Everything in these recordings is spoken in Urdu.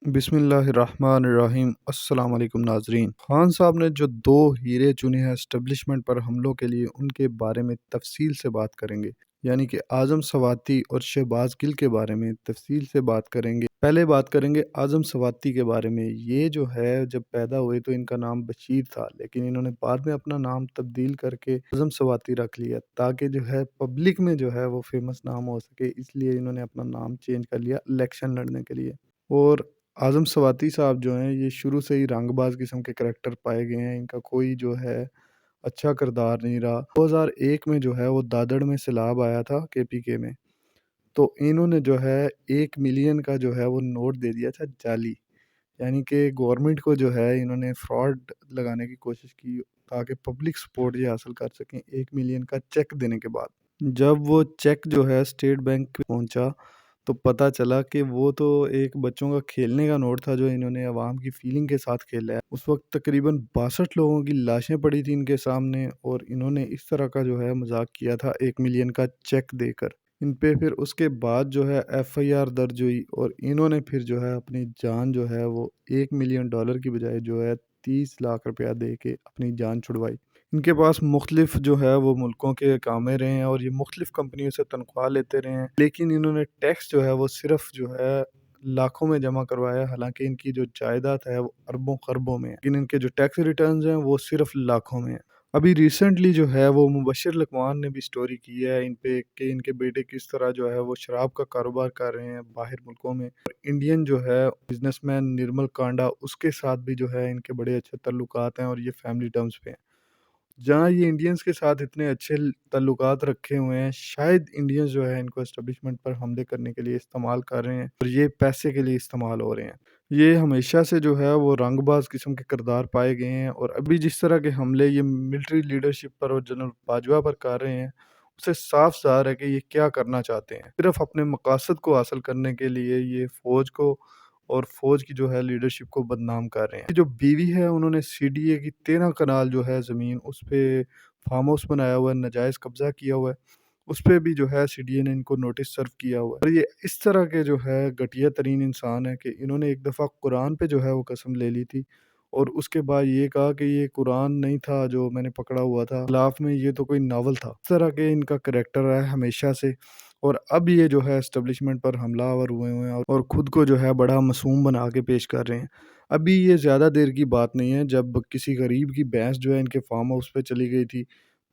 بسم اللہ الرحمن الرحیم۔ السلام علیکم ناظرین۔ خان صاحب نے جو دو ہیرے چنے ہیں اسٹیبلشمنٹ پر حملوں کے لیے، ان کے بارے میں تفصیل سے بات کریں گے، یعنی کہ اعظم سواتی اور شہباز گل کے بارے میں تفصیل سے بات کریں گے۔ پہلے بات کریں گے اعظم سواتی کے بارے میں۔ یہ جو ہے جب پیدا ہوئے تو ان کا نام بشیر تھا، لیکن انہوں نے بعد میں اپنا نام تبدیل کر کے اعظم سواتی رکھ لیا تاکہ جو ہے پبلک میں جو ہے وہ فیمس نام ہو سکے، اس لیے انہوں نے اپنا نام چینج کر لیا الیکشن لڑنے کے لیے۔ اور اعظم سواتی صاحب جو ہیں یہ شروع سے ہی رنگ باز قسم کے کریکٹر پائے گئے ہیں، ان کا کوئی جو ہے اچھا کردار نہیں رہا۔ 2001 میں جو ہے وہ دادڑ میں سیلاب آیا تھا KPK میں، تو انہوں نے جو ہے 1 ملین کا جو ہے وہ نوٹ دے دیا تھا جعلی، یعنی کہ گورنمنٹ کو جو ہے انہوں نے فراڈ لگانے کی کوشش کی تاکہ پبلک سپورٹ یہ حاصل کر سکیں 1 ملین کا چیک دینے کے بعد۔ جب وہ چیک جو ہے اسٹیٹ بینک پہنچا تو پتہ چلا کہ وہ تو ایک بچوں کا کھیلنے کا نوٹ تھا جو انہوں نے عوام کی فیلنگ کے ساتھ کھیلا ہے۔ اس وقت تقریباً 62 لوگوں کی لاشیں پڑی تھیں ان کے سامنے، اور انہوں نے اس طرح کا جو ہے مذاق کیا تھا 1 ملین کا چیک دے کر۔ ان پہ پھر اس کے بعد جو ہے FIR درج ہوئی، اور انہوں نے پھر جو ہے اپنی جان جو ہے وہ $1 ملین کی بجائے جو ہے 30 لاکھ روپیہ دے کے اپنی جان چھڑوائی۔ ان کے پاس مختلف جو ہے وہ ملکوں کے کامے رہے ہیں، اور یہ مختلف کمپنیوں سے تنخواہ لیتے رہے ہیں، لیکن انہوں نے ٹیکس جو ہے وہ صرف جو ہے لاکھوں میں جمع کروایا، حالانکہ ان کی جو جائیداد ہے وہ اربوں خربوں میں ہے، لیکن ان کے جو ٹیکس ریٹرنز ہیں وہ صرف لاکھوں میں ہیں۔ ابھی ریسنٹلی جو ہے وہ مبشر لقمان نے بھی سٹوری کی ہے ان پہ کہ ان کے بیٹے کس طرح جو ہے وہ شراب کا کاروبار کر رہے ہیں باہر ملکوں میں، اور انڈین جو ہے بزنس مین نرمل کانڈا، اس کے ساتھ بھی جو ہے ان کے بڑے اچھے تعلقات ہیں، اور یہ فیملی ٹرمز پہ ہیں۔ جہاں یہ انڈینز کے ساتھ اتنے اچھے تعلقات رکھے ہوئے ہیں، شاید انڈینز جو ہے ان کو اسٹیبلشمنٹ پر حملے کرنے کے لیے استعمال کر رہے ہیں، اور یہ پیسے کے لیے استعمال ہو رہے ہیں۔ یہ ہمیشہ سے جو ہے وہ رنگ باز قسم کے کردار پائے گئے ہیں، اور ابھی جس طرح کے حملے یہ ملٹری لیڈرشپ پر اور جنرل باجوہ پر کر رہے ہیں، اسے صاف ظاہر ہے کہ یہ کیا کرنا چاہتے ہیں۔ صرف اپنے مقاصد کو حاصل کرنے کے لیے یہ فوج کو اور فوج کی جو ہے لیڈرشپ کو بدنام کر رہے ہیں۔ جو بیوی ہے انہوں نے CDA کی 13 کنال جو ہے زمین، اس پہ فارم ہاؤس بنایا ہوا ہے، ناجائز قبضہ کیا ہوا ہے، اس پہ بھی جو ہے CDA نے ان کو نوٹس سرو کیا ہوا ہے۔ اور یہ اس طرح کے جو ہے گھٹیا ترین انسان ہے کہ انہوں نے ایک دفعہ قرآن پہ جو ہے وہ قسم لے لی تھی، اور اس کے بعد یہ کہا کہ یہ قرآن نہیں تھا جو میں نے پکڑا ہوا تھا خلاف میں، یہ تو کوئی ناول تھا۔ اس طرح کے ان کا کریکٹر ہے ہمیشہ سے، اور اب یہ جو ہے اسٹیبلشمنٹ پر حملہ آور ہوئے ہوئے ہیں، اور خود کو جو ہے بڑا معصوم بنا کے پیش کر رہے ہیں۔ ابھی یہ زیادہ دیر کی بات نہیں ہے، جب کسی غریب کی بھینس جو ہے ان کے فارم ہاؤس پہ چلی گئی تھی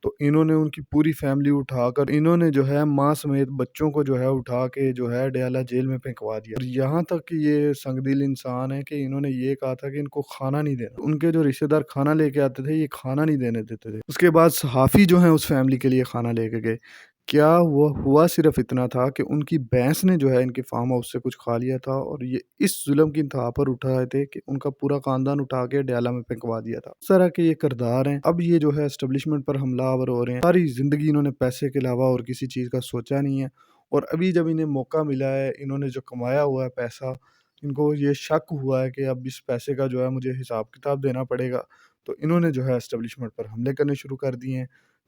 تو انہوں نے ان کی پوری فیملی اٹھا کر، انہوں نے جو ہے ماں سمیت بچوں کو جو ہے اٹھا کے جو ہے ڈیالہ جیل میں پھینکوا دیا۔ اور یہاں تک کہ یہ سنگ دل انسان ہے کہ انہوں نے یہ کہا تھا کہ ان کو کھانا نہیں دینا، ان کے جو رشتہ دار کھانا لے کے آتے تھے یہ کھانا نہیں دینے دیتے تھے۔ اس کے بعد صحافی جو ہیں اس فیملی کے لیے کھانا لے کے گئے۔ کیا وہ ہوا صرف اتنا تھا کہ ان کی بھینس نے جو ہے ان کے فارم ہاؤس سے کچھ کھا لیا تھا، اور یہ اس ظلم کی انتہا پر اٹھا رہے تھے کہ ان کا پورا خاندان اٹھا کے ڈیالہ میں پھینکوا دیا تھا۔ اس طرح کے یہ کردار ہیں۔ اب یہ جو ہے اسٹیبلشمنٹ پر حملہ آور ہو رہے ہیں۔ ساری زندگی انہوں نے پیسے کے علاوہ اور کسی چیز کا سوچا نہیں ہے، اور ابھی جب انہیں موقع ملا ہے، انہوں نے جو کمایا ہوا ہے پیسہ، ان کو یہ شک ہوا ہے کہ اب اس پیسے کا جو ہے مجھے حساب کتاب دینا پڑے گا، تو انہوں نے جو ہے اسٹیبلشمنٹ پر حملے کرنے شروع کر دیے ہیں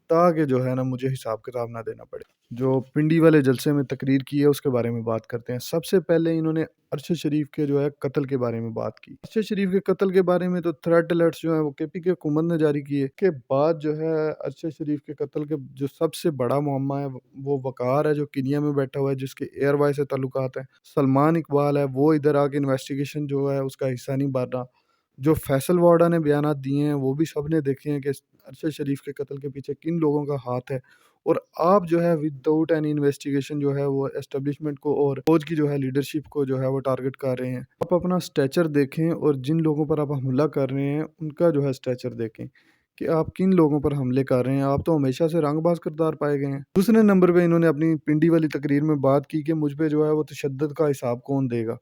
تاکہ جو ہے نا مجھے حساب کتاب نہ دینا پڑے۔ جو پنڈی والے جلسے میں تقریر کی ہے اس کے بارے میں بات کرتے ہیں۔ سب سے پہلے انہوں نے ارشد شریف کے جو ہے قتل کے بارے میں بات کی۔ ارشد شریف کے قتل کے بارے میں تو تھریٹ الرٹس جو ہیں وہ KPK حکومت نے جاری کیے کے بعد جو ہے ارشد شریف کے قتل کے جو سب سے بڑا معمہ ہے وہ وقار ہے جو کنیا میں بیٹھا ہوا ہے، جس کے ایئر وائے سے تعلقات ہیں۔ سلمان اقبال ہے، وہ ادھر آ کے انویسٹیگیشن جو ہے اس کا حصہ نہیں بن رہا۔ جو فیصل وارڈا نے بیانات دیے ہیں وہ بھی سب نے دیکھے ہیں کہ ارشد شریف کے قتل کے پیچھے کن لوگوں کا ہاتھ ہے، اور آپ جو ہے وداؤٹ اینی انویسٹیگیشن جو ہے وہ اسٹیبلشمنٹ کو اور فوج کی جو ہے لیڈرشپ کو جو ہے وہ ٹارگٹ کر رہے ہیں۔ آپ اپنا سٹیچر دیکھیں، اور جن لوگوں پر آپ حملہ کر رہے ہیں ان کا جو ہے سٹیچر دیکھیں کہ آپ کن لوگوں پر حملے کر رہے ہیں۔ آپ تو ہمیشہ سے رنگ باز کردار پائے گئے ہیں۔ دوسرے نمبر پہ انہوں نے اپنی پنڈی والی تقریر میں بات کی کہ مجھ پہ جو ہے وہ تشدد کا حساب کون دے گا۔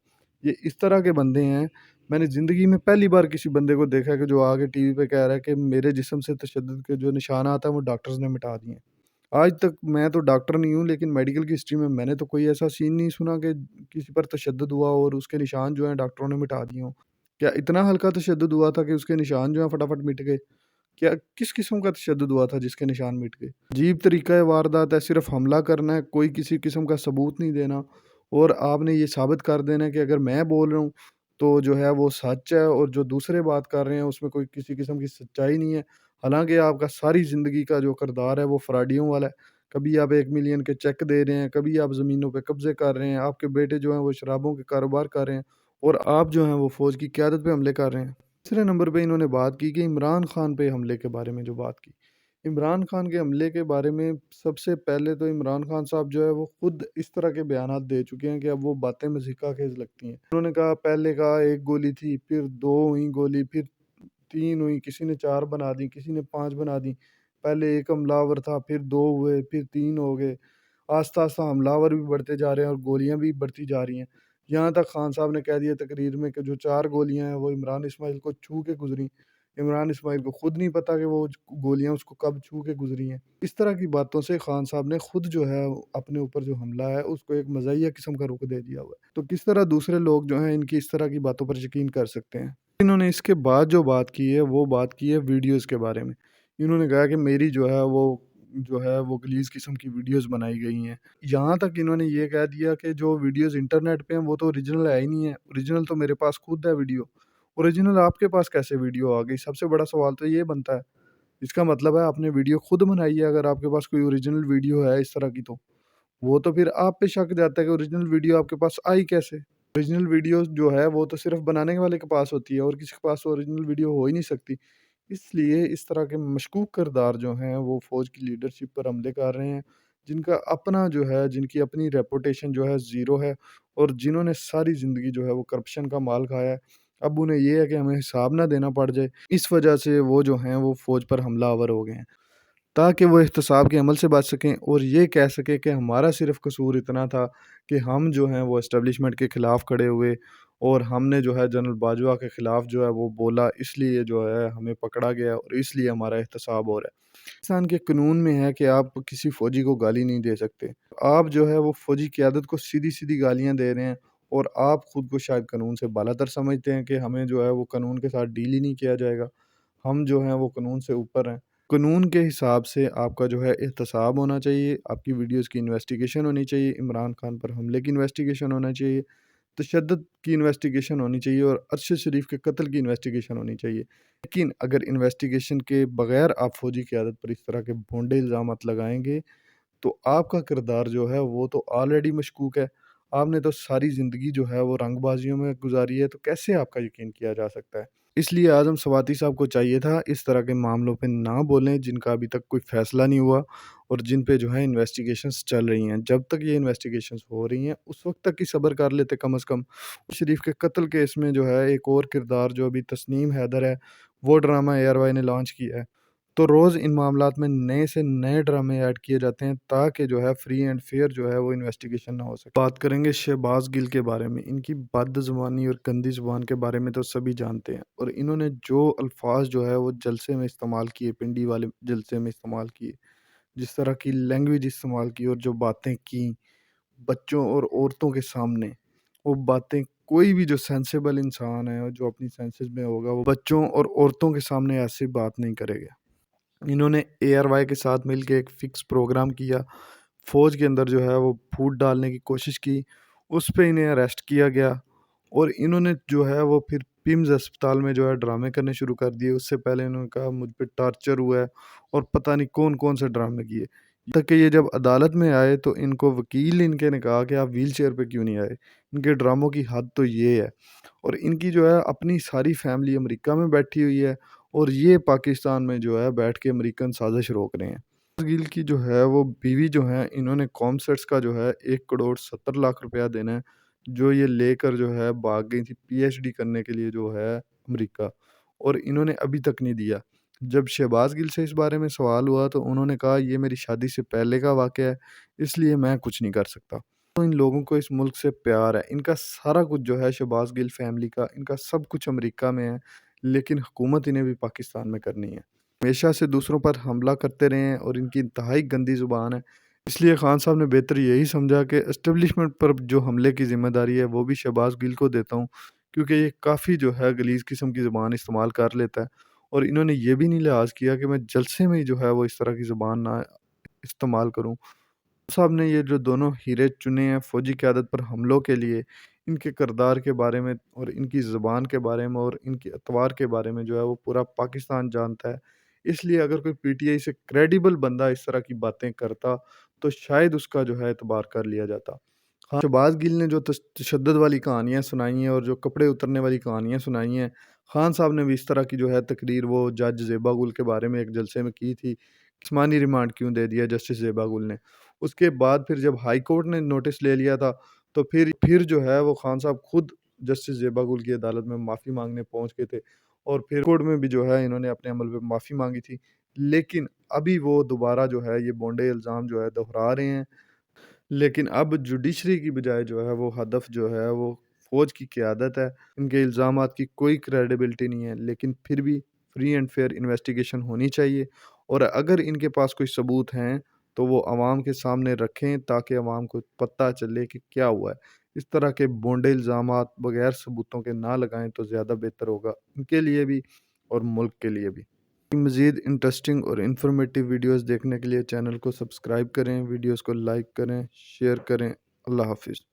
یہ اس طرح کے بندے ہیں، میں نے زندگی میں پہلی بار کسی بندے کو دیکھا کہ جو آگے ٹی وی پہ کہہ رہا ہے کہ میرے جسم سے تشدد کے جو نشانات ہیں وہ ڈاکٹرز نے مٹا دیے ہیں۔ آج تک میں تو ڈاکٹر نہیں ہوں، لیکن میڈیکل کی ہسٹری میں نے تو کوئی ایسا سین نہیں سنا کہ کسی پر تشدد ہوا اور اس کے نشان جو ہیں ڈاکٹروں نے مٹا دیے ہوں۔ کیا اتنا ہلکا تشدد ہوا تھا کہ اس کے نشان جو ہیں فٹافٹ مٹ گئے؟ کیا کس قسم کا تشدد ہوا تھا جس کے نشان مٹ گئے؟ عجیب طریقہ واردات ہے، صرف حملہ کرنا ہے، کوئی کسی قسم کا ثبوت نہیں دینا، اور آپ نے یہ ثابت کر دینا کہ اگر میں بول رہا ہوں تو جو ہے وہ سچ ہے، اور جو دوسرے بات کر رہے ہیں اس میں کوئی کسی قسم کی سچائی نہیں ہے۔ حالانکہ آپ کا ساری زندگی کا جو کردار ہے وہ فراڈیوں والا ہے۔ کبھی آپ 1 ملین کے چیک دے رہے ہیں، کبھی آپ زمینوں پہ قبضے کر رہے ہیں، آپ کے بیٹے جو ہیں وہ شرابوں کے کاروبار کر رہے ہیں، اور آپ جو ہیں وہ فوج کی قیادت پہ حملے کر رہے ہیں۔ تیسرے نمبر پہ انہوں نے بات کی کہ عمران خان پہ حملے کے بارے میں جو بات کی۔ عمران خان کے حملے کے بارے میں سب سے پہلے تو عمران خان صاحب جو ہے وہ خود اس طرح کے بیانات دے چکے ہیں کہ اب وہ باتیں مضحکہ خیز لگتی ہیں۔ انہوں نے کہا، پہلے کہا 1 گولی تھی، پھر 2 ہوئی گولی، پھر 3 ہوئی، کسی نے 4 بنا دی، کسی نے 5 بنا دی۔ پہلے ایک حملہ آور تھا، پھر 2 ہوئے، پھر 3 ہو گئے۔ آہستہ آہستہ حملہ آور بھی بڑھتے جا رہے ہیں اور گولیاں بھی بڑھتی جا رہی ہیں۔ یہاں تک خان صاحب نے کہہ دیا تقریر میں کہ جو 4 گولیاں ہیں وہ عمران اسماعیل کو چھو کے گزری۔ عمران اسماعیل کو خود نہیں پتا کہ وہ گولیاں اس کو کب چھو کے گزری ہیں۔ اس طرح کی باتوں سے خان صاحب نے خود جو ہے اپنے اوپر جو حملہ ہے اس کو ایک مزاحیہ قسم کا رخ دے دیا ہوا ہے۔ تو کس طرح دوسرے لوگ جو ہیں ان کی اس طرح کی باتوں پر یقین کر سکتے ہیں؟ انہوں نے اس کے بعد جو بات کی ہے وہ بات کی ہے ویڈیوز کے بارے میں۔ انہوں نے کہا کہ میری جو ہے وہ گلیز قسم کی ویڈیوز بنائی گئی ہیں۔ یہاں تک انہوں نے یہ کہہ دیا کہ جو ویڈیوز انٹرنیٹ پہ ہیں وہ تو اوریجنل ہے ہی نہیں ہے، اوریجنل تو میرے پاس خود ہے ویڈیو۔ اوریجنل آپ کے پاس کیسے ویڈیو آ گئی؟ سب سے بڑا سوال تو یہ بنتا ہے۔ اس کا مطلب ہے آپ نے ویڈیو خود بنائی ہے، اگر آپ کے پاس کوئی اوریجنل ویڈیو ہے اس طرح کی تو وہ تو پھر آپ پہ شک جاتا ہے کہ اوریجنل ویڈیو آپ کے پاس آئی کیسے؟ اوریجنل ویڈیو جو ہے وہ تو صرف بنانے والے کے پاس ہوتی ہے، اور کسی کے پاس اوریجنل ویڈیو ہو ہی نہیں سکتی۔ اس لیے اس طرح کے مشکوک کردار جو ہیں وہ فوج کی لیڈرشپ پر حملے کر رہے ہیں، جن کا اپنا جو ہے جن کی اپنی ریپوٹیشن جو ہے زیرو ہے، اور جنہوں نے ساری زندگی جو ہے وہ کرپشن کا مال کھایا ہے۔ اب انہیں یہ ہے کہ ہمیں حساب نہ دینا پڑ جائے، اس وجہ سے وہ جو ہیں وہ فوج پر حملہ آور ہو گئے ہیں، تاکہ وہ احتساب کے عمل سے بچ سکیں اور یہ کہہ سکیں کہ ہمارا صرف قصور اتنا تھا کہ ہم جو ہیں وہ اسٹیبلشمنٹ کے خلاف کھڑے ہوئے، اور ہم نے جو ہے جنرل باجوہ کے خلاف جو ہے وہ بولا، اس لیے جو ہے ہمیں پکڑا گیا اور اس لیے ہمارا احتساب ہو رہا ہے۔ پاکستان کے قانون میں ہے کہ آپ کسی فوجی کو گالی نہیں دے سکتے۔ آپ جو ہے وہ فوجی قیادت کو سیدھی سیدھی گالیاں دے رہے ہیں، اور آپ خود کو شاید قانون سے بالا تر سمجھتے ہیں کہ ہمیں جو ہے وہ قانون کے ساتھ ڈیل ہی نہیں کیا جائے گا، ہم جو ہیں وہ قانون سے اوپر ہیں۔ قانون کے حساب سے آپ کا جو ہے احتساب ہونا چاہیے، آپ کی ویڈیوز کی انویسٹیگیشن ہونی چاہیے، عمران خان پر حملے کی انویسٹیگیشن ہونا چاہیے، تشدد کی انویسٹیگیشن ہونی چاہیے، اور ارشد شریف کے قتل کی انویسٹیگیشن ہونی چاہیے۔ لیکن اگر انویسٹیگیشن کے بغیر آپ فوجی قیادت پر اس طرح کے بھونڈے الزامات لگائیں گے تو آپ کا کردار جو ہے وہ تو آلریڈی مشکوک ہے۔ آپ نے تو ساری زندگی جو ہے وہ رنگ بازیوں میں گزاری ہے، تو کیسے آپ کا یقین کیا جا سکتا ہے؟ اس لیے اعظم سواتی صاحب کو چاہیے تھا اس طرح کے معاملوں پہ نہ بولیں جن کا ابھی تک کوئی فیصلہ نہیں ہوا، اور جن پہ جو ہے انویسٹیگیشنز چل رہی ہیں۔ جب تک یہ انویسٹیگیشنز ہو رہی ہیں اس وقت تک ہی صبر کر لیتے کم از کم۔ شریف کے قتل کیس میں جو ہے ایک اور کردار جو ابھی تسنیم حیدر ہے، وہ ڈرامہ ایئر وائی نے لانچ کیا ہے۔ تو روز ان معاملات میں نئے سے نئے ڈرامے ایڈ کیے جاتے ہیں تاکہ جو ہے فری اینڈ فیئر جو ہے وہ انویسٹیگیشن نہ ہو سکے۔ بات کریں گے شہباز گل کے بارے میں۔ ان کی بد زبانی اور گندی زبان کے بارے میں تو سبھی جانتے ہیں، اور انہوں نے جو الفاظ جو ہے وہ جلسے میں استعمال کیے، پنڈی والے جلسے میں استعمال کیے، جس طرح کی لینگویج استعمال کی اور جو باتیں کیں بچوں اور عورتوں کے سامنے، وہ باتیں کوئی بھی جو سینسیبل انسان ہے اور جو اپنی سینسز میں ہوگا وہ بچوں اور عورتوں کے سامنے ایسی بات نہیں کرے گا۔ انہوں نے اے آر وائی کے ساتھ مل کے ایک فکس پروگرام کیا، فوج کے اندر جو ہے وہ پھوٹ ڈالنے کی کوشش کی، اس پہ انہیں اریسٹ کیا گیا، اور انہوں نے جو ہے وہ پھر پیمز اسپتال میں جو ہے ڈرامے کرنے شروع کر دیے۔ اس سے پہلے انہوں نے کہا مجھ پہ ٹارچر ہوا ہے، اور پتہ نہیں کون کون سے ڈرامے کیے، تک کہ یہ جب عدالت میں آئے تو ان کو وکیل ان کے نے کہا کہ آپ ویل چیئر پہ کیوں نہیں آئے۔ ان کے ڈراموں کی حد تو یہ ہے، اور ان کی جو ہے اپنی ساری فیملی امریکہ میں بیٹھی ہوئی ہے، اور یہ پاکستان میں جو ہے بیٹھ کے امریکن سازش روک رہے ہیں۔ گل کی جو ہے وہ بیوی جو ہیں، انہوں نے کامسیٹس کا جو ہے 1 کروڑ 70 لاکھ روپیہ دینا ہے، جو یہ لے کر جو ہے بھاگ گئی تھی پی ایچ ڈی کرنے کے لیے جو ہے امریکہ، اور انہوں نے ابھی تک نہیں دیا۔ جب شہباز گل سے اس بارے میں سوال ہوا تو انہوں نے کہا یہ میری شادی سے پہلے کا واقعہ ہے، اس لیے میں کچھ نہیں کر سکتا۔ تو ان لوگوں کو اس ملک سے پیار ہے، ان کا سارا کچھ جو ہے شہباز گل فیملی کا، ان کا سب کچھ امریکہ میں ہے، لیکن حکومت انہیں بھی پاکستان میں کرنی ہے۔ ہمیشہ سے دوسروں پر حملہ کرتے رہے ہیں، اور ان کی انتہائی گندی زبان ہے۔ اس لیے خان صاحب نے بہتر یہی سمجھا کہ اسٹیبلشمنٹ پر جو حملے کی ذمہ داری ہے وہ بھی شہباز گل کو دیتا ہوں، کیونکہ یہ کافی جو ہے غلیظ قسم کی زبان استعمال کر لیتا ہے، اور انہوں نے یہ بھی نہیں لحاظ کیا کہ میں جلسے میں ہی جو ہے وہ اس طرح کی زبان نہ استعمال کروں۔ صاحب نے یہ جو دونوں ہیرے چنے ہیں فوجی قیادت پر حملوں کے لیے، ان کے کردار کے بارے میں اور ان کی زبان کے بارے میں اور ان کے اطوار کے بارے میں جو ہے وہ پورا پاکستان جانتا ہے۔ اس لیے اگر کوئی پی ٹی آئی سے کریڈیبل بندہ اس طرح کی باتیں کرتا تو شاید اس کا جو ہے اعتبار کر لیا جاتا۔ ہاں، شہباز گل نے جو تشدد والی کہانیاں سنائی ہیں اور جو کپڑے اترنے والی کہانیاں سنائی ہیں، خان صاحب نے بھی اس طرح کی جو ہے تقریر وہ جج زیبا گل کے بارے میں ایک جلسے میں کی تھی، جسمانی ریمانڈ کیوں دے دیا جسٹس زیبا گل نے۔ اس کے بعد پھر جب ہائی کورٹ نے نوٹس لے لیا تھا تو پھر جو ہے وہ خان صاحب خود جسٹس زیبا گل کی عدالت میں معافی مانگنے پہنچ گئے تھے، اور پھر کورٹ میں بھی جو ہے انہوں نے اپنے عمل پہ معافی مانگی تھی، لیکن ابھی وہ دوبارہ جو ہے یہ بونڈے الزام جو ہے دہرا رہے ہیں۔ لیکن اب جوڈیشری کی بجائے جو ہے وہ ہدف جو ہے وہ فوج کی قیادت ہے۔ ان کے الزامات کی کوئی کریڈیبلٹی نہیں ہے، لیکن پھر بھی فری اینڈ فیئر انویسٹیگیشن ہونی چاہیے، اور اگر ان کے پاس کوئی ثبوت ہیں تو وہ عوام کے سامنے رکھیں تاکہ عوام کو پتہ چلے کہ کیا ہوا ہے۔ اس طرح کے بونڈے الزامات بغیر ثبوتوں کے نہ لگائیں تو زیادہ بہتر ہوگا ان کے لیے بھی اور ملک کے لیے بھی۔ مزید انٹرسٹنگ اور انفارمیٹیو ویڈیوز دیکھنے کے لیے چینل کو سبسکرائب کریں، ویڈیوز کو لائک کریں، شیئر کریں۔ اللہ حافظ۔